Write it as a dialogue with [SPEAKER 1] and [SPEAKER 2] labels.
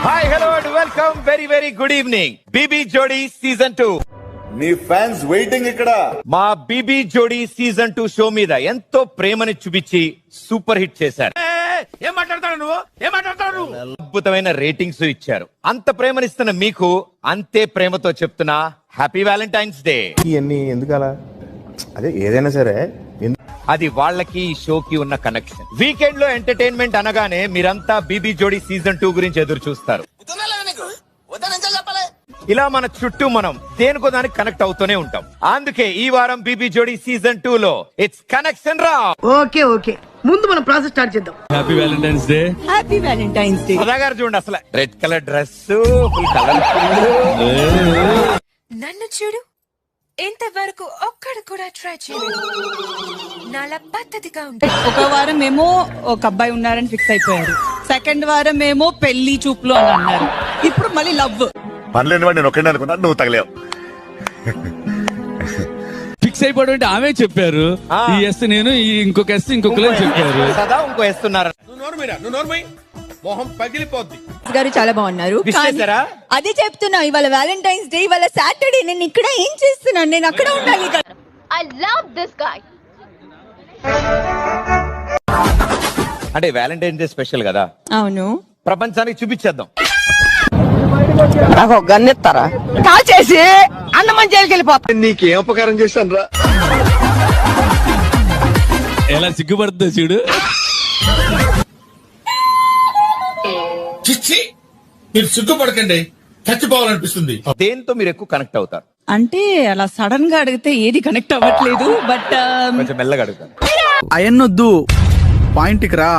[SPEAKER 1] Hi hello and welcome very good evening BB Jodi season 2.
[SPEAKER 2] నీ fans waiting ఇక్కడ.
[SPEAKER 1] మా BB Jodi season 2 show మీద ఎంతో ప్రేమని చూపించి సూపర్ హిట్ చేశారు.
[SPEAKER 3] ఏం మాట్లాడతాడు నువ్వు?
[SPEAKER 1] అద్భుతమైన రేటింగ్స్ ఇచ్చారు. అంత ప్రేమనిస్తున్న మీకు అంతే ప్రేమతో చెప్తున్నా హ్యాపీ వ్యాలంటైన్స్ డే.
[SPEAKER 4] ఇవన్నీ ఎందుకు అలా? అదే ఏదైనా సరే
[SPEAKER 1] అది వాళ్ళకి ఈ షోకి ఉన్న కనెక్షన్. వీకెండ్ లో ఎంటర్టైన్మెంట్ అనగానే మీరంతా బీబీ జోడీ సీజన్ 2 గురించి ఎదురు చూస్తారు. ఇలా మన చుట్టూ మనం దేనికో దానికి కనెక్ట్ అవుతూనే ఉంటాం. అందుకే ఈ వారం బీబీ జోడీ సీజన్ 2 లో ఇట్స్ కనెక్షన్ రా.
[SPEAKER 5] ఓకే ముందు మనం ప్రాసెస్ స్టార్ట్ చేద్దాం.
[SPEAKER 3] Happy Valentine's Day.
[SPEAKER 6] Happy Valentine's Day.
[SPEAKER 1] సదాగారు చూడండి, అసలు red colour dress full colourful.
[SPEAKER 7] నన్ను చూడు, ఇంతవరకు ఒక్కడు కూడా ట్రై చేయలేదు. నాలా పద్ధతిగా ఉంటుంది.
[SPEAKER 6] ఒక వారం ఏమో ఒక అబ్బాయి ఉన్నారని ఫిక్స్ అయిపోయారు. సెకండ్ వారం ఏమో పెళ్లి చూపులు అని అన్నారు. ఇప్పుడు మళ్ళీ లవ్.
[SPEAKER 2] పనిలేని వాడు నేను ఒక్కడే అనుకున్నా, నువ్వు తగలేవు.
[SPEAKER 3] ఫిక్స్ అయిపోవడం అంటే ఆమె చెప్పారు. ఈ ఎస్ నేను ఇంకొక ఎస్ ఇంకొకరు చెప్పారు.
[SPEAKER 1] సదా ఇంకో వేస్తున్నారు.
[SPEAKER 3] మొహం పగిలిపోద్ది.
[SPEAKER 6] గారు చాలా బాగున్నారు.
[SPEAKER 1] Wish చేశారా?
[SPEAKER 6] అదే చెప్తున్నా, ఇవాళ వ్యాలంటైన్స్ డే, ఇవాళ సాటర్డే. నేను ఇక్కడ ఏం చేస్తున్నాను? నేను అక్కడ ఉండాలి కదా.
[SPEAKER 7] I love this guy.
[SPEAKER 1] అంటే వ్యాలంటైన్స్ డే స్పెషల్ కదా,
[SPEAKER 6] అవును.
[SPEAKER 1] ప్రపంచానికి చూపించేద్దాం.
[SPEAKER 5] నాకు గన్ ఇస్తారా? కాల్ చేసి అన్నమని జైలుకి వెళ్ళిపోతా.
[SPEAKER 4] నీకేం ఉపకారం చేశాను రా?
[SPEAKER 3] ఎలా సిగ్గుపడుతుందో చూడు. చిచ్చి, మీరు సిగ్గుపడకండి, చచ్చిపోవాలనిపిస్తుంది.
[SPEAKER 1] దేంతో మీరు ఎక్కువ కనెక్ట్ అవుతారు?
[SPEAKER 6] అంటే అలా సడన్ గా అడిగితే ఏది కనెక్ట్ అవ్వట్లేదు. బట్
[SPEAKER 1] కొంచెం మెల్లగా అడుగుతాను.
[SPEAKER 8] అయన్నొద్దు, పాయింట్కి రా.